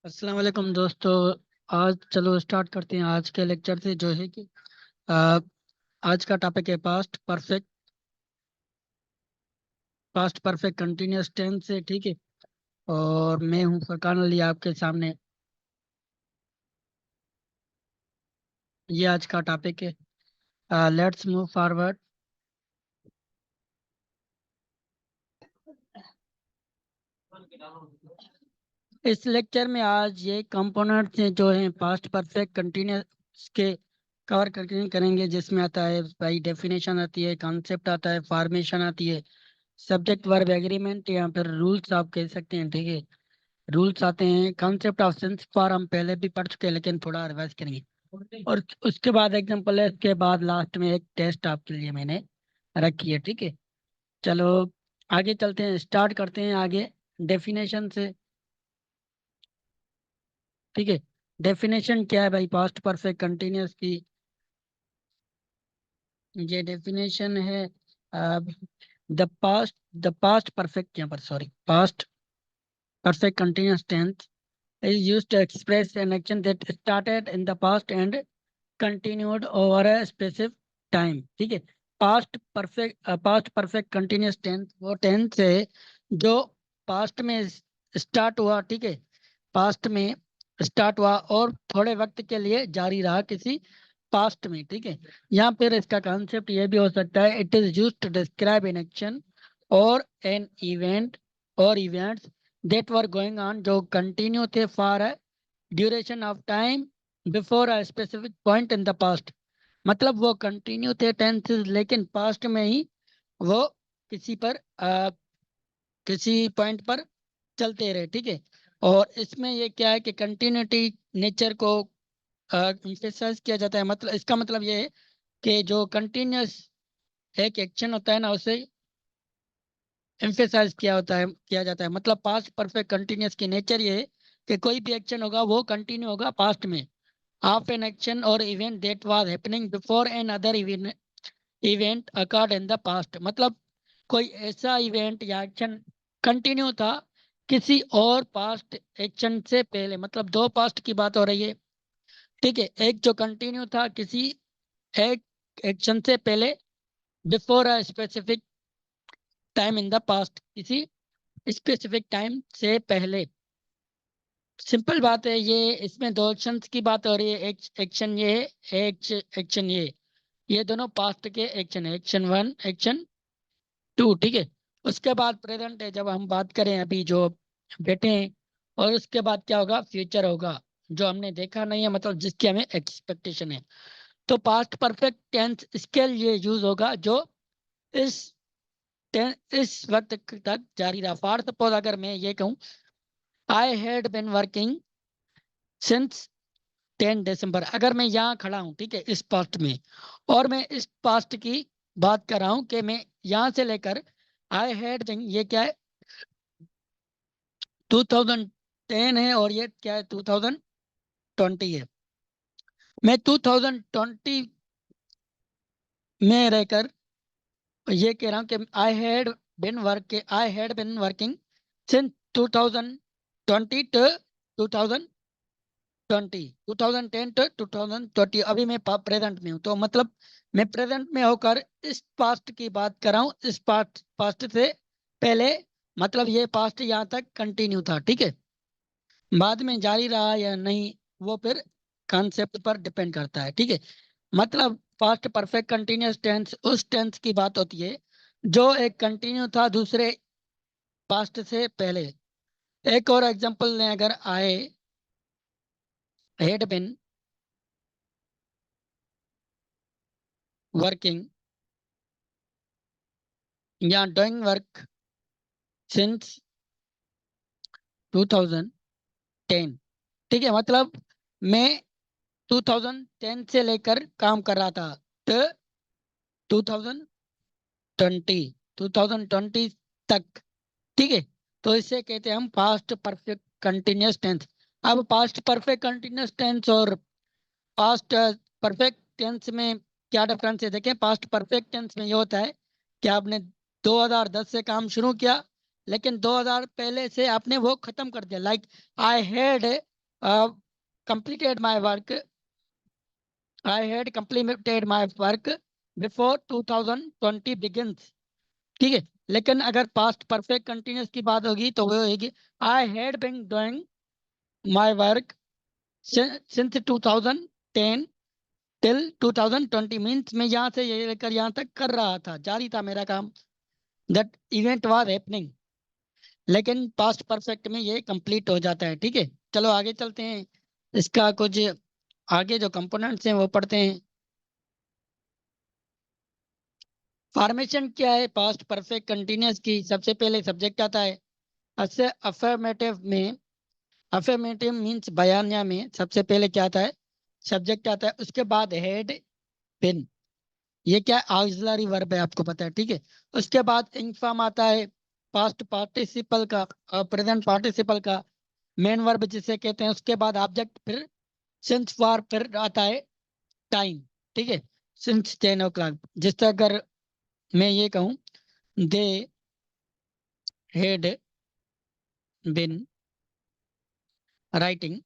अस्सलाम वालेकुम दोस्तों। आज चलो स्टार्ट करते हैं आज के लेक्चर से जो है कि आ, आज का टॉपिक है पास्ट परफेक्ट कंटिन्यूअस टेंस से। ठीक है। और मैं हूं फरकान अली आपके सामने। ये आज का टॉपिक है। Let's move forward. इस लेक्चर में आज ये कंपोनेंट्स हैं जो हैं पास्ट परफेक्ट कंटिन्यूअस के कवर करेंगे, जिसमें आता है भाई डेफिनेशन आती है, कॉन्सेप्ट आता है, फॉर्मेशन आती है, सब्जेक्ट वर्ब एग्रीमेंट या फिर रूल्स आप कह सकते हैं। ठीक है। रूल्स आते हैं, कॉन्सेप्ट ऑफ सेंस फॉर हम पहले भी पढ़ चुके हैं लेकिन थोड़ा रिवाइज करेंगे। और उसके बाद एग्जांपल है, उसके बाद लास्ट में एक टेस्ट आपके लिए मैंने रखी है। ठीक है। चलो आगे चलते हैं, स्टार्ट करते हैं आगे डेफिनेशन से। ठीक है। डेफिनेशन क्या है भाई पास्ट परफेक्ट कंटिन्यूअस की? ये डेफिनेशन है द पास्ट परफेक्ट, यहाँ पर sorry, past perfect continuous tense is used to express an action that started in the past and continued over a specific time। ठीक है। पास्ट परफेक्ट कंटिन्यूस टेंस वो tense है जो past में start हुआ। ठीक है। पास्ट में स्टार्ट हुआ और थोड़े वक्त के लिए जारी रहा किसी पास्ट में। ठीक है। यहाँ पर इसका कॉन्सेप्ट ये भी हो सकता है, it is used to describe an action और एन इवेंट और events that were going on जो कंटिन्यू थे for a duration of time before a specific point in the past. मतलब वो कंटिन्यू थे टेंसेस लेकिन पास्ट में ही वो किसी पर किसी पॉइंट पर चलते रहे। ठीक है। और इसमें ये क्या है कि कंटिन्यूटी नेचर को emphasize किया जाता है। मतलब इसका मतलब ये है कि जो कंटिन्यूस एक एक्शन होता है ना, उसे एम्फेसाइज किया जाता है। मतलब पास्ट परफेक्ट कंटिन्यूअस की नेचर ये है कि कोई भी एक्शन होगा वो कंटिन्यू होगा पास्ट में ऑफ एन एक्शन और event that was happening before N other event occurred in the past. मतलब कोई ऐसा इवेंट या एक्शन कंटिन्यू था किसी और पास्ट एक्शन से पहले। मतलब दो पास्ट की बात हो रही है। ठीक है। एक जो कंटिन्यू था किसी एक एक्शन से पहले, before a specific time in the past, किसी स्पेसिफिक टाइम से पहले। सिंपल बात है ये। इसमें दो एक्शंस की बात हो रही है, एक एक्शन ये है, एक एक्शन ये दोनों पास्ट के एक्शन है, एक्शन वन एक्शन टू। ठीक है। उसके बाद प्रेजेंट है, जब हम बात करें अभी जो बैठे हैं। और उसके बाद क्या होगा, फ्यूचर होगा जो हमने देखा नहीं है, मतलब जिसकी हमें एक्सपेक्टेशन है। तो पास्ट परफेक्ट टेंस इसके लिए यूज होगा जो इस इस वक्त तक जारी रहा। फॉर सपोज अगर मैं ये कहूँ, आई हैड बिन वर्किंग सिंस 10 दिसंबर। अगर मैं यहाँ खड़ा हूँ, ठीक है, इस पास्ट में, और मैं इस पास्ट की बात कर रहा हूँ कि मैं यहाँ से लेकर आई हैड, ये क्या है, 2010 है और ये क्या है, 2020 है। मैं 2020 में रहकर ये कह रहा हूँ कि I had been working since 2020 to 2020, 2010 to 2020। अभी मैं प्रेजेंट में हूँ, तो मतलब मैं प्रेजेंट में होकर इस पास्ट की बात कर रहा हूँ, इस पास्ट पास्ट से पहले। मतलब ये पास्ट यहाँ तक कंटिन्यू था। ठीक है। बाद में जारी रहा या नहीं, वो फिर कॉन्सेप्ट पर डिपेंड करता है। ठीक है। मतलब पास्ट परफेक्ट कंटिन्यूअस टेंस उस टेंस की बात होती है जो एक कंटिन्यू था दूसरे पास्ट से पहले। एक और एग्जांपल लें, अगर आई हैड बिन वर्किंग या डूइंग वर्क सिंस 2010। ठीक है। मतलब मैं 2010 से लेकर काम कर रहा था, तो 2020 2020 तक। ठीक है। तो इसे कहते हैं हम पास्ट परफेक्ट कंटिन्यूअस टेंस। अब पास्ट परफेक्ट कंटिन्यूअस टेंस और पास्ट परफेक्ट टेंस में क्या डिफरेंस है, देखें। पास्ट परफेक्ट टेंस में ये होता है कि आपने 2010 से काम शुरू किया, लेकिन 2000 पहले से आपने वो खत्म कर दिया। Like I had completed my work. I had completed my work before 2020 begins. ठीक है, लेकिन अगर पास्ट परफेक्ट कंटिन्यूस की बात होगी तो वो होगी I had been doing my work since 2010 till 2020 means मैं यहाँ से ये लेकर यहाँ तक कर रहा था, जारी था मेरा काम। दैट इवेंट वाज हैपनिंग, लेकिन पास्ट परफेक्ट में ये कंप्लीट हो जाता है। ठीक है, चलो आगे चलते हैं, इसका कुछ आगे जो कंपोनेंट्स हैं वो पढ़ते हैं। फॉर्मेशन क्या है पास्ट परफेक्ट कंटिन्यूस की? सबसे पहले सब्जेक्ट आता है। अफर्मेटिव में, अफर्मेटिव मीन्स बयानिया में सबसे पहले क्या आता है? सब्जेक्ट आता है। उसके बाद हेड बिन, ये क्या ऑक्सिलरी वर्ब है, आपको पता है। ठीक है, उसके बाद इंफॉर्म आता है पास्ट पार्टिसिपल का और प्रेजेंट पार्टिसिपल का मेन वर्ब जिसे कहते हैं। उसके बाद ऑब्जेक्ट, फिर सिंस फॉर, फिर आता है टाइम। ठीक है, सिंस 10 o'clock। जिस तरह अगर मैं ये कहूँ they had been writing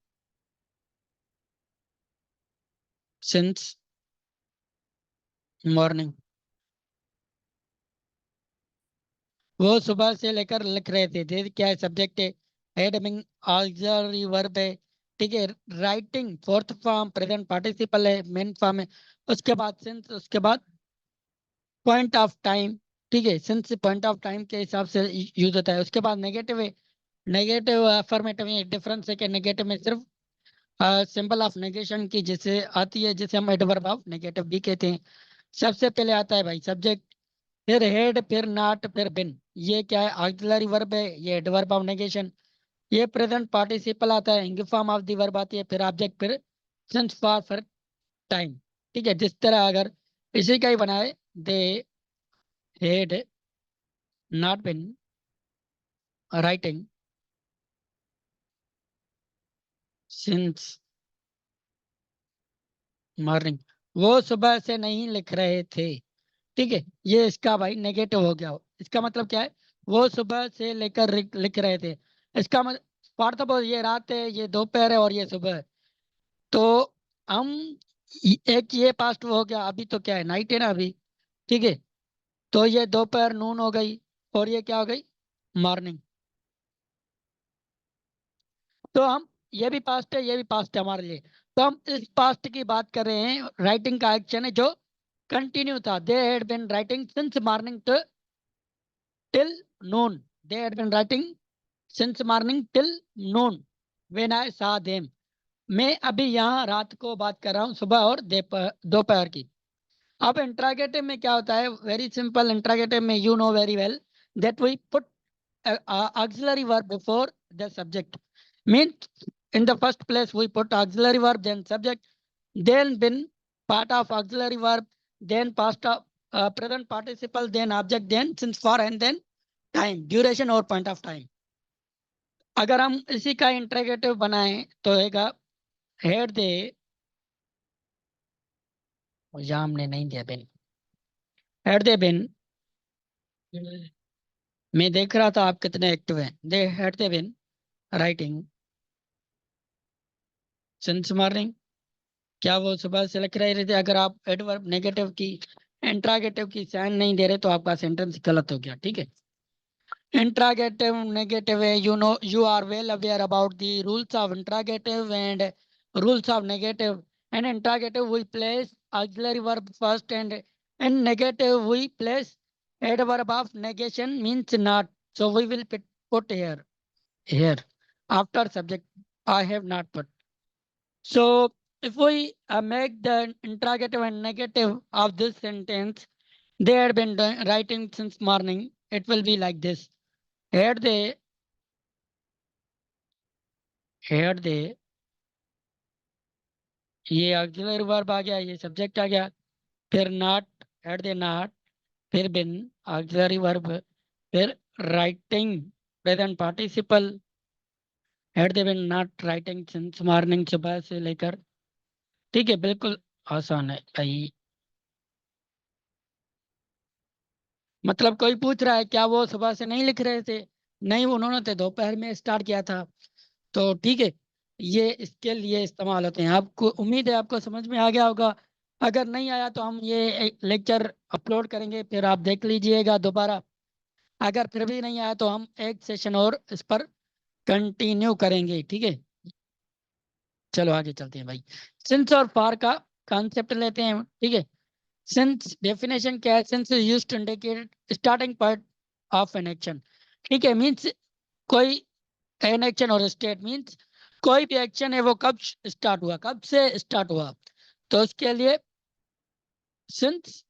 since morning, वो सुबह से लेकर लिख रहे थे। दे क्या है? सब्जेक्ट है। हेड बिन ऑक्सिलरी वर्ब है। ठीक है, writing fourth form present participle है, मेन फॉर्म है। उसके बाद सिंस, उसके बाद पॉइंट ऑफ टाइम। ठीक है, सिंस पॉइंट ऑफ टाइम के हिसाब से यूज होता है। उसके बाद नेगेटिव है। नेगेटिव अफर्मेटिव में डिफरेंस है कि नेगेटिव में सिर्फ सिंबल ऑफ नेगेशन की जैसे आती है, जिसे हम एडवर्ब ऑफ नेगेटिव भी कहते हैं। सबसे पहले आता है भाई सब्जेक्ट, फिर हेड, फिर नॉट, फिर बिन। ये क्या है? ऑक्सिलरी वर्ब है, ये एडवर्ब ऑफ नेगेशन। ये प्रेजेंट पार्टिसिपल आता है, इंग फॉर्म ऑफ द वर्ब आती है, फिर ऑब्जेक्ट, फिर सिंस फॉर, फिर टाइम। ठीक है, जिस तरह अगर इसी का ही बनाए, they had not been writing since morning, वो सुबह से नहीं लिख रहे थे। ठीक है, ये इसका भाई नेगेटिव हो गया। इसका मतलब क्या है? वो सुबह से लेकर लिख रहे थे। इसका मतलब पार्थ, ये रात है, ये दोपहर है और ये सुबह है। तो हम एक ये पास्ट हो गया, अभी तो क्या है? नाइट है ना अभी। ठीक है, तो ये दोपहर नून हो गई, और ये क्या हो गई? मॉर्निंग। तो हम, ये भी पास्ट है, ये भी पास्ट है हमारे लिए। तो हम इस पास्ट की बात कर रहे हैं। राइटिंग का एक्शन है जो कंटिन्यू था। They had been writing since morning to till noon. They had been writing since morning till noon when I saw them. मैं अभी यहाँ रात को बात कर रहा हूँ, सुबह और दोपहर की। अब इंट्रागेटिव में क्या होता है? Very simple. इंट्रागेटिव में you know very well that we put auxiliary verb before the subject. Means in the first place we put auxiliary verb, then subject, then been, part of auxiliary verb, then past of present participle, then object, then since for, and then time, duration और point of time। अगर हम इसी का interrogative बनाएं तो होगा head they, exam ने नहीं दिया बिन, हेड दे बिन। मैं देख रहा था आप कितने एक्टिव हैं। They had they been writing since morning, क्या वो सुबह से लिख रहे थे? अगर आप एडवर्ब नेगेटिव की, इंट्रागेटिव की साइन नहीं दे रहे तो आपका सेंटेंस गलत हो गया। ठीक है, इंट्रागेटिव नेगेटिव है। You know, you are well aware about the rules of interrogative and rules of negative. And interrogative we place auxiliary verb first, and in negative we place adverb of negation means not. So we will put here after subject, I have not put. So if we make the interrogative and negative of this sentence, they had been writing since morning. It will be like this. Had they, had they, ये auxiliary verb आ गया, ये subject आ गया, फिर not, had they not, फिर been auxiliary verb, फिर writing present participle, had they been not writing since morning, सुबह से लेकर। ठीक है, बिल्कुल आसान है भाई। मतलब कोई पूछ रहा है क्या वो सुबह से नहीं लिख रहे थे? नहीं, उन्होंने तो दोपहर में स्टार्ट किया था। तो ठीक है, ये इसके लिए इस्तेमाल होते हैं। आपको उम्मीद है आपको समझ में आ गया होगा। अगर नहीं आया तो हम ये लेक्चर अपलोड करेंगे, फिर आप देख लीजिएगा दोबारा। अगर फिर भी नहीं आया तो हम एक सेशन और इस पर कंटिन्यू करेंगे, ठीक है। चलो आगे चलते हैं भाई। सिंस और फॉर का कॉन्सेप्ट लेते हैं, ठीक है। सिंस डेफिनेशन क्या है? Since is used to indicate starting point of an action, ठीक है। मींस कोई एन एक्शन और स्टेट मींस कोई भी एक्शन है वो कब स्टार्ट हुआ, कब से स्टार्ट हुआ, तो उसके लिए सिंस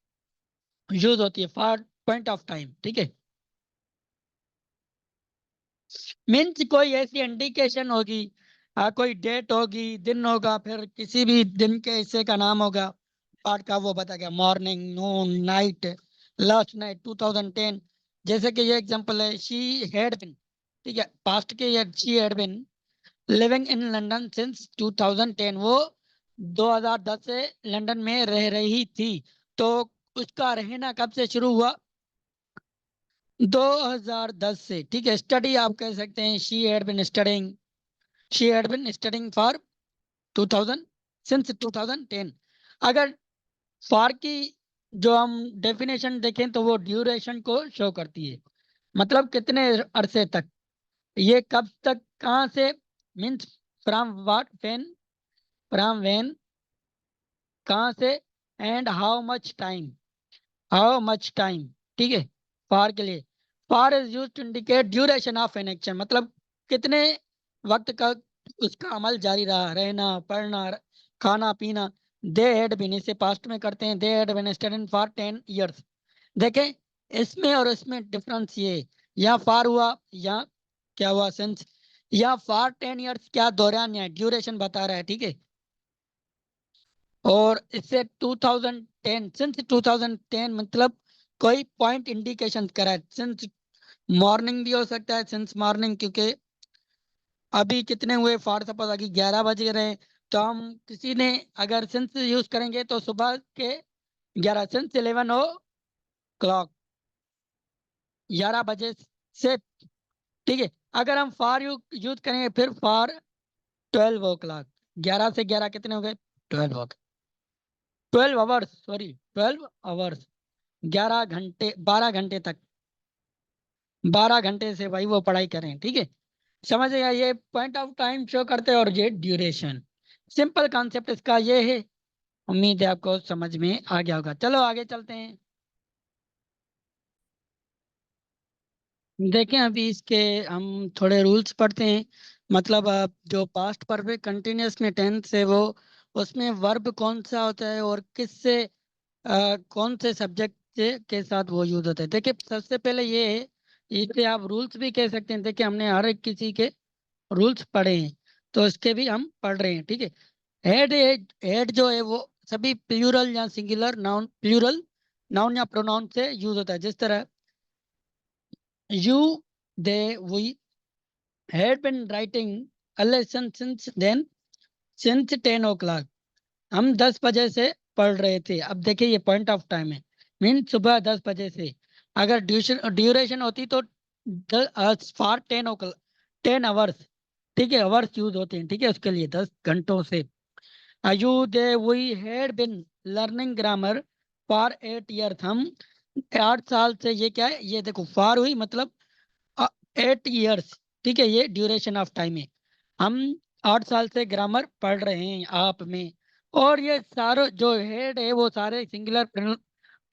यूज होती है फॉर पॉइंट ऑफ टाइम, ठीक है। मीन्स कोई ऐसी इंडिकेशन होगी, कोई डेट होगी, दिन होगा, फिर किसी भी दिन के हिस्से का नाम होगा पार्ट का, वो बता गया मॉर्निंग, नून, नाइट, लास्ट नाइट 2010। जैसे कि ये एग्जांपल है, शी हैड बिन, ठीक है, पास्ट के ये she had been living in London since 2010। वो 2010 से लंदन में रह रही थी। तो उसका रहना कब से शुरू हुआ? 2010 से, ठीक है। स्टडी आप कह सकते हैं, she had been studying for 2000 since 2010। अगर फॉर की जो हम डेफिनेशन देखें तो वो ड्यूरेशन को शो करती है, मतलब कितने अरसे तक, ये कब तक, कहाँ से, means from what, from when, कहाँ से, एंड हाउ मच टाइम, ठीक है। फॉर के लिए, for is use to indicate duration of an action, मतलब कितने वक्त का उसका अमल जारी रहा, रहना, पढ़ना, खाना पीना। दे हैड बीन, इसे पास्ट में करते हैं, they had been studying for 10 years। देखें, इसमें और इसमें डिफरेंस ये, या फॉर हुआ या क्या हुआ, सिंस, या फॉर 10 years क्या दौरान है, ड्यूरेशन बता रहा है, ठीक है। और इससे 2010, सिंस 2010 मतलब कोई पॉइंट इंडिकेशन करा है। सिंस मॉर्निंग भी हो सकता है, सिंस मॉर्निंग, क्योंकि अभी कितने हुए, फॉर सपोज अभी 11 बज रहे हैं, तो हम किसी ने अगर सिंस यूज करेंगे तो सुबह के 11, सिंस 11 o'clock, 11 बजे से, ठीक है। अगर हम फॉर यूज करेंगे फिर फॉर 12 o'clock, 11 से 11 कितने हो गए, 12 आवर्स, सॉरी 12 आवर्स, 11 घंटे, 12 घंटे तक, 12 घंटे से भाई वो पढ़ाई करें, ठीक है। समझ गया, ये पॉइंट ऑफ टाइम शो करते हैं और ये ड्यूरेशन। सिंपल कॉन्सेप्ट इसका ये है। उम्मीद है आपको समझ में आ गया होगा। चलो आगे चलते हैं। देखें अभी इसके हम थोड़े रूल्स पढ़ते हैं। मतलब जो पास्ट परफेक्ट कंटिन्यूअस में टेंस है वो, उसमें वर्ब कौन सा होता है और किससे, कौन से सब्जेक्ट के साथ वो यूज होता है। देखिए सबसे पहले ये है, इसे आप रूल्स भी कह सकते हैं। देखिए हमने हर एक किसी के रूल्स पढ़े हैं, तो इसके भी हम पढ़ रहे हैं, ठीक है। हेड, हेड जो है वो सभी प्लूरल या सिंगुलर नाउन, प्लूरल नाउन या प्रोनाउन से यूज होता है। जिस तरह you, they, we had been writing a lesson since then, since 10 o'clock, हम 10 बजे से पढ़ रहे थे। अब देखिए ये पॉइंट ऑफ टाइम है, मीन सुबह 10 बजे से। अगर ड्यूरेशन ड्यूरेशन होती तो फॉर 10 o'clock, 10 आवर्स, ठीक है, आवर्स यूज होते हैं, ठीक है, उसके लिए 10 घंटों से। अयू, they, we had been learning grammar for 8 years, हम 8 साल से, ये क्या है, ये देखो फॉर हुई मतलब 8 years, ठीक है, ये ड्यूरेशन ऑफ टाइम है। हम 8 साल से ग्रामर पढ़ रहे हैं आप में। और ये सारे जो हेड है वो सारे सिंगुलर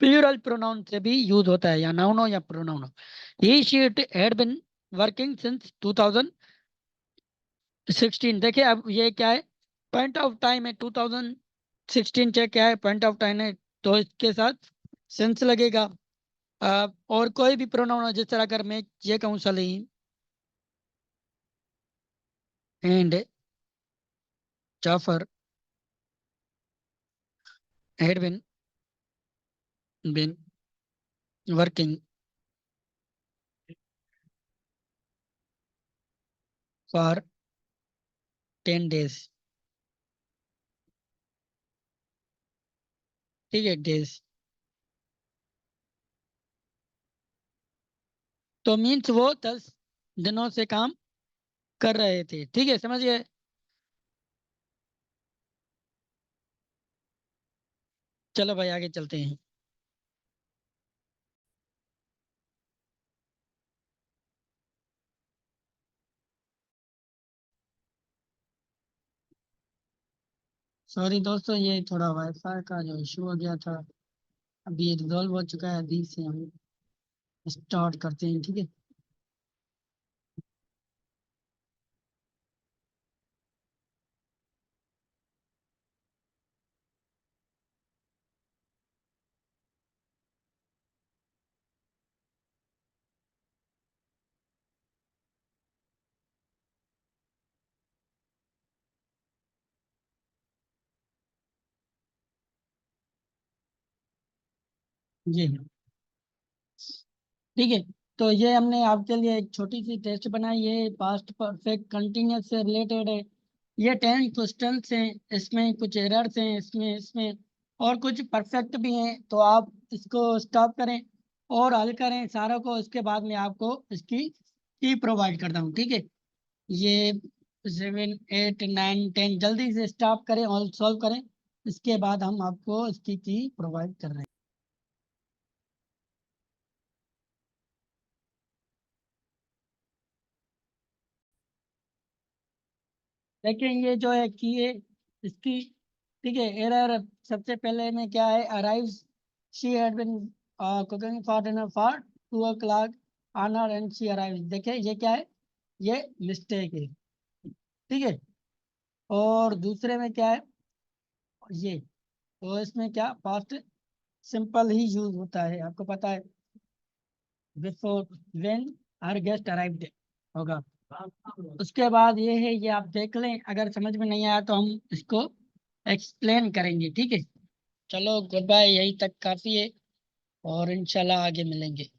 प्लूरल प्रोनाउन से भी यूज होता है, या नाउन हो या प्रोनाउन हो। He she had been working since 2016। देखिए अब ये क्या है, पॉइंट ऑफ टाइम है, 2016 चेक क्या है, पॉइंट ऑफ टाइम है, तो इसके साथ सिंस लगेगा। और कोई भी प्रोनाउन हो, जिस तरह अगर मैं ये कहूँ Salim and Jafar had been working for 10 days, ठीक है, डेज, तो मीन्स वो 10 दिनों से काम कर रहे थे, ठीक है, समझ गए। चलो भाई आगे चलते हैं। सॉरी दोस्तों, ये थोड़ा वाईफाई का जो इशू हो गया था, अभी रिजॉल्व हो चुका है। अभी से हम स्टार्ट करते हैं, ठीक है। जी ठीक है। तो ये हमने आपके लिए एक छोटी सी टेस्ट बनाई है, पास्ट परफेक्ट कंटिन्यूस से रिलेटेड है। ये 10 क्वेश्चंस हैं, इसमें कुछ एरर्स हैं, इसमें इसमें और कुछ परफेक्ट भी हैं। तो आप इसको स्टॉप करें और हल करें सारों को, इसके बाद में आपको इसकी की प्रोवाइड करता हूँ, ठीक है। ये 7 8 9 10 जल्दी से स्टॉप करें और सॉल्व करें, इसके बाद हम आपको इसकी की प्रोवाइड कर रहे हैं। देखिए ये जो है की है इसकी, ठीक है। एरर सबसे पहले में क्या है, arrives she had been cooking for dinner for 2 o'clock honour and she arrives. देखिए ये क्या है, ये मिस्टेक है, ठीक है। और दूसरे में क्या है, ये तो इसमें क्या पास्ट सिंपल ही यूज होता है, आपको पता है, before when her guest arrived होगा। उसके बाद ये है, ये आप देख लें, अगर समझ में नहीं आया तो हम इसको एक्सप्लेन करेंगे, ठीक है। चलो गुड बाय, यही तक काफी है और इंशाल्लाह आगे मिलेंगे।